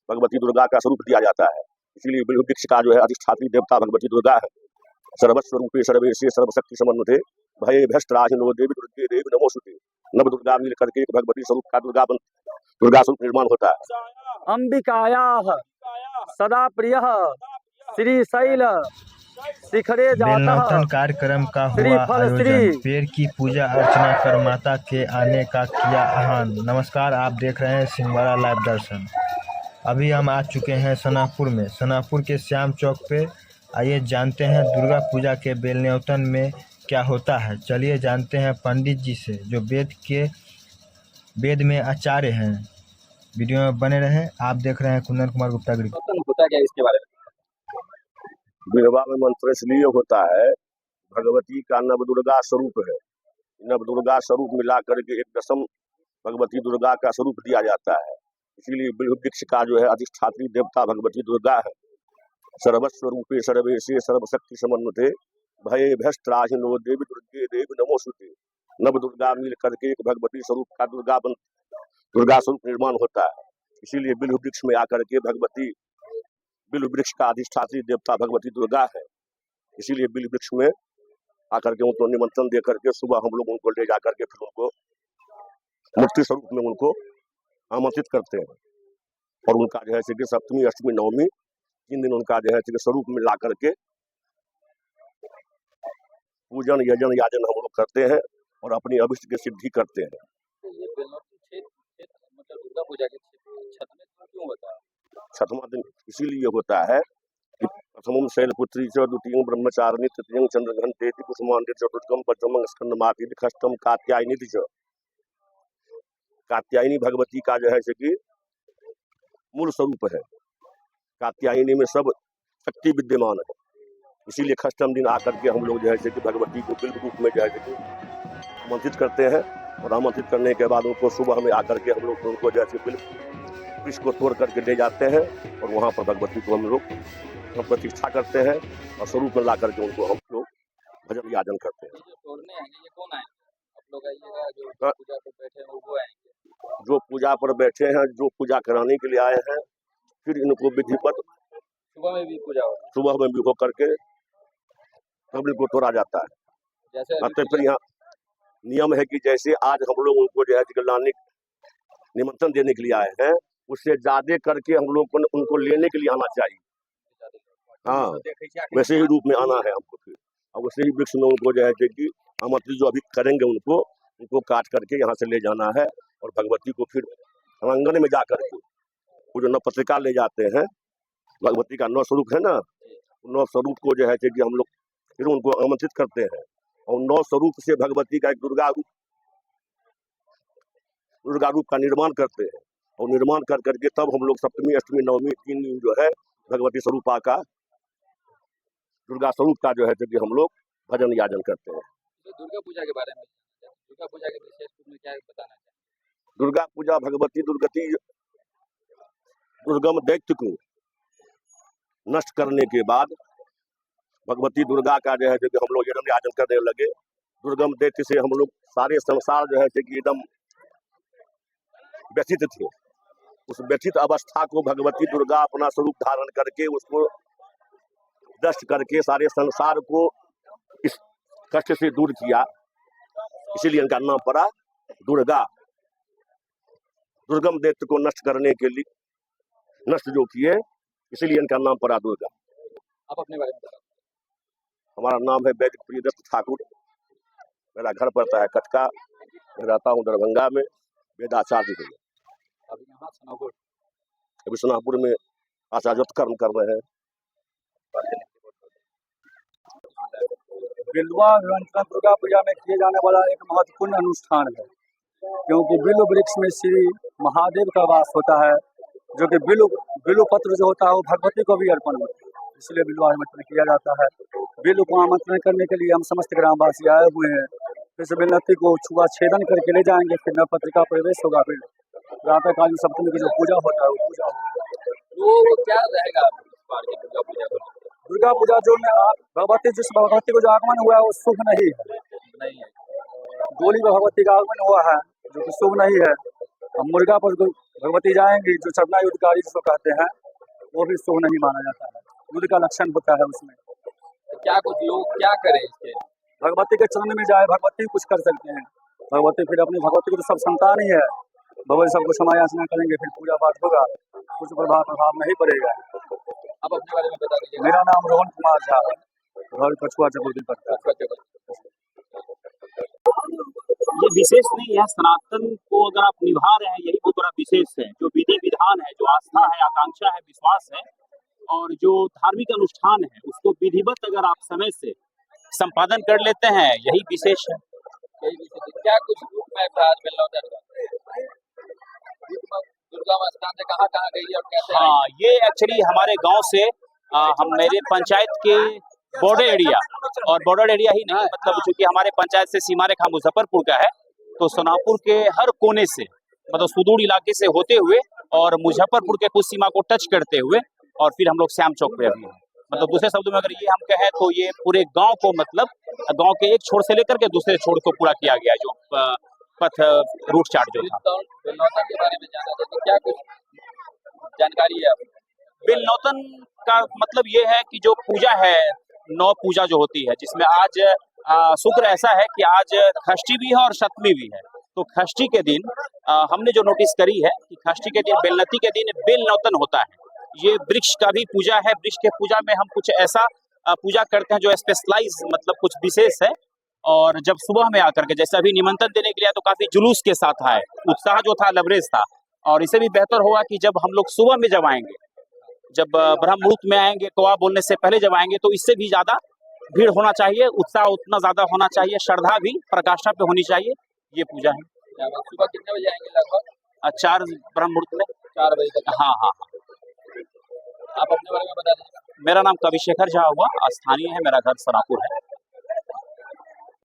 भगवती दुर्गा का स्वरूप दिया जाता है। इसीलिए बिल्व वृक्ष का जो है अधिष्ठात्री देवता भगवती दुर्गा है। सर्वस्वरूपे सर्वेशे सर्वशक्ति समन्विते भये भ्रष्टराहिनो देवी दुर्गे देवी नमोस्तुते। नव दुर्गा मिल करके एक भगवती स्वरूप का दुर्गा स्वरूप निर्माण होता है। अंबिकायाः सदा प्रियः श्रीशैल शिखरे बेलनौतन जातः कार्यक्रम का हुआ श्रीफल आयोजन। श्री पेड़ की पूजा अर्चना कर माता के आने का किया आह्वान। नमस्कार, आप देख रहे हैं सिंहवाड़ा लाइव दर्शन। अभी हम आ चुके हैं सनापुर में। सनापुर के श्याम चौक पे आइए जानते हैं दुर्गा पूजा के बेलनौतन में क्या होता है। चलिए जानते हैं पंडित जी से, जो वेद में आचार्य हैं। वीडियो में बने रहे। आप देख रहे हैं कुंदन कुमार गुप्ता की रिपोर्ट। होता क्या इसके बारे में? विवाह में मंत्र इसलिए होता है, भगवती का नव दुर्गा स्वरूप है। नव दुर्गा स्वरूप मिला करके एक दशम भगवती दुर्गा का स्वरूप दिया जाता है। इसीलिए बिल्व वृक्ष का जो है अधिष्ठात्री देवता भगवती दुर्गा है। सर्वस्वरूपे सर्वेशे सर्वशक्ति समन्विते भये भ्रष्टराहिनो देवी दुर्गे देवी नमोस्तुते। नव दुर्गा मिल करके एक भगवती स्वरूप का दुर्गा स्वरूप निर्माण होता है। इसीलिए बिल्व वृक्ष में आकर के बिल्व वृक्ष का अधिष्ठात्री देवता भगवती दुर्गा है। इसीलिए बिल्व वृक्ष में आकर के उनको निमंत्रण दे करके सुबह हम लोग उनको ले जाकर के फिर उनको मूर्ति स्वरूप में उनको आमंत्रित करते हैं। और उनका जो है कि सप्तमी अष्टमी नवमी 3 दिन उनका जो है कि स्वरूप में ला करके पूजन यजन याजन हम लोग करते हैं और अपनी अभिष्ट की सिद्धि करते हैं। ये बेलनौतन मतलब दुर्गा पूजा के छठ में क्यों होता है? छठवां दिन इसीलिए होता है कि प्रथमम शैलपुत्री च द्वितीयं ब्रह्मचारिणी तृतीयं चंद्रघंटेति कुसुमांडे चतुर्थम पंचमं स्कंदमाति षष्ठम कात्यायनी च। कात्यायनी भगवती का जो है कि मूल स्वरूप है। कात्यायनी में सब शक्ति विद्यमान है। इसीलिए षष्ठम दिन आकर के हम लोग जो है कि भगवती को बिल्व रूप में जो है कि आमंत्रित करते हैं। और आमंत्रित करने के बाद उनको सुबह में आकर के हम लोग उनको जो है बिल्व वृक्ष को तोड़ करके ले जाते हैं और वहाँ पर भगवती को हम लोग प्रतिष्ठा करते हैं और स्वरूप में ला करके उनको हम लोग भजन याजन करते हैं। तोड़ने आएंगे, ये कौन आएंगे? आप लोग आइएगा, जो पूजा पर बैठे हैं वो आएंगे? जो पूजा पर बैठे हैं, जो पूजा कराने के लिए आए हैं, फिर इनको विधिवत सुबह में भी पूजा होगा? सुबह में भी हो करके तब इनको तोड़ा जाता है। जैसे फिर यहाँ नियम है कि जैसे आज हम लोग उनको जो है लाने निमंत्रण देने के लिए आए हैं, उससे ज्यादा करके हम लोग को उनको लेने के लिए आना चाहिए। हाँ, वैसे ही रूप में आना है हमको। फिर और वैसे ही वृक्ष में उनको जो है कि आमंत्रित जो अभी करेंगे उनको काट करके यहाँ से ले जाना है और भगवती को फिर आंगन में जा करके वो जो नव पत्रिका ले जाते हैं, भगवती का नव स्वरूप है ना, नव स्वरूप को जो है कि हम लोग फिर उनको आमंत्रित करते हैं और नव स्वरूप से भगवती का एक दुर्गा रूप का निर्माण करते हैं। और निर्माण कर करके तब हम लोग सप्तमी अष्टमी नवमी 3 दिन जो है भगवती स्वरूपा का दुर्गा स्वरूप का जो है कि हम लोग भजन याजन करते हैं। तो दुर्गा पूजा के बारे में, दुर्गा पूजा के विशेष रूप में क्या बताना चाहिए? दुर्गा पूजा भगवती दुर्गम दैत्य को नष्ट करने के बाद भगवती दुर्गा का जो है कि हम लोग यजन याजन करने लगे। दुर्गम दैत्य से हम लोग सारे संसार जो है कि एकदम व्यथित थे। उस व्यथित अवस्था को भगवती दुर्गा अपना स्वरूप धारण करके उसको नष्ट करके सारे संसार को इस कष्ट से दूर किया। इसीलिए इनका नाम पड़ा दुर्गा। दुर्गम दैत्य को नष्ट करने के लिए नष्ट जो किए, इसीलिए इनका नाम पड़ा दुर्गा। आप अपने बारे में बताओ। हमारा नाम है वैदिक प्रियदत्त ठाकुर। मेरा घर पड़ता है कटका। मैं रहता हूँ दरभंगा में, वेदाचार्य हूँ। अभी यहाँ सनापुर, अभी सोनापुर में आचार्यत्व कर्म कर रहे हैं। बिल्वा दुर्गा पूजा में किए जाने वाला एक महत्वपूर्ण अनुष्ठान है, क्योंकि बिल्व वृक्ष में श्री महादेव का वास होता है, जो कि बिल्व पत्र जो होता है वो भगवती को भी अर्पण होता है। इसलिए बिल्वा आमंत्रण किया जाता है। बिल्व को आमंत्रण करने के लिए हम समस्त ग्रामवासी आए हुए हैं। इस बेलनौती को छुआ छेदन करके ले जाएंगे, फिर नव पत्रिका प्रवेश होगा। फिर प्रातःकालीन सप्तमी की जो पूजा होता है वो पूजा होगा। वो क्या रहेगा दुर्गा पूजा जो में जिस भगवती को जो आगमन हुआ है वो शुभ नहीं है। डोली भगवती का आगमन हुआ है जो कि शुभ नहीं है। मुर्गा पर भगवती जाएंगी, जो चरना युद्धकारी जिसको कहते हैं वो भी शुभ नहीं माना जाता है, युद्ध का लक्षण होता है उसमें। तो क्या कुछ लोग क्या करें इसके? भगवती के चरण में जाए, भगवती कुछ कर सकते हैं। भगवती फिर अपनी भगवती की तो सब संतान ही है, भगवती सबको क्षमा याचना करेंगे, फिर पूजा पाठ होगा, कुछ प्रभाव नहीं पड़ेगा। आप अपने बारे में बता दीजिए। मेरा नाम रोहन कुमार झा है, घर कछुआ चकोदी पड़ता है। ये विशेष नहीं है, सनातन को अगर आप निभा रहे हैं यही बहुत बड़ा विशेष है। जो विधि विधान है, जो आस्था है, आकांक्षा है, विश्वास है और जो धार्मिक अनुष्ठान है उसको विधिवत अगर आप समय से संपादन कर लेते हैं यही विशेष है। यही विशेष है। क्या कुछ रूप में आज बेलनौतन दुर्गा माँ स्थान से कहाँ गई और कैसे? हाँ, ये एक्चुअली हमारे गांव से हम मेरे पंचायत के बॉर्डर एरिया, और बॉर्डर एरिया ही नहीं, मतलब चूंकि हमारे पंचायत से सीमा रेखा मुजफ्फरपुर का है, तो सोनापुर के हर कोने से, मतलब सुदूर इलाके से होते हुए और मुजफ्फरपुर के कुछ सीमा को टच करते हुए और फिर हम लोग श्याम चौक पे अभी हैं। मतलब दूसरे शब्दों में अगर ये हम कहें तो ये पूरे गांव को, मतलब गांव के एक छोर से लेकर के दूसरे छोर को पूरा किया गया, जो पथ रूट चार्ट जो था। बेलनौतन के बारे में जाना था तो क्या कुछ जानकारी है आपको? बेलनौतन का मतलब ये है कि जो पूजा है, नौ पूजा जो होती है, जिसमें आज शुक्र ऐसा है कि आज षष्ठी भी है और सप्तमी भी है। तो षष्ठी के दिन हमने जो नोटिस करी है कि षष्ठी के दिन, बेलनती के दिन बेलनौतन होता है। ये वृक्ष का भी पूजा है। वृक्ष के पूजा में हम कुछ ऐसा पूजा करते हैं जो स्पेशलाइज, मतलब कुछ विशेष है। और जब सुबह में आकर के, जैसे अभी निमंत्रण देने के लिए तो काफी जुलूस के साथ आए, उत्साह जो था लबरेज था। और इसे भी बेहतर होगा कि जब हम लोग सुबह में जब आएंगे, जब ब्रह्म मुहूर्त में आएंगे, कौवा बोलने से पहले जब आएंगे, तो इससे भी ज्यादा भीड़ होना चाहिए, उत्साह उतना ज्यादा होना चाहिए, श्रद्धा भी पराकाष्ठा पे होनी चाहिए। ये पूजा है। सुबह कितने बजे आएंगे? लगभग 4 ब्रह्म मुहूर्त में, 4 बजे तक। हाँ। आप अपने बारे में बता दीजिए। मेरा नाम कविशेखर झा हुआ, स्थानीय है, मेरा घर सोनापुर है।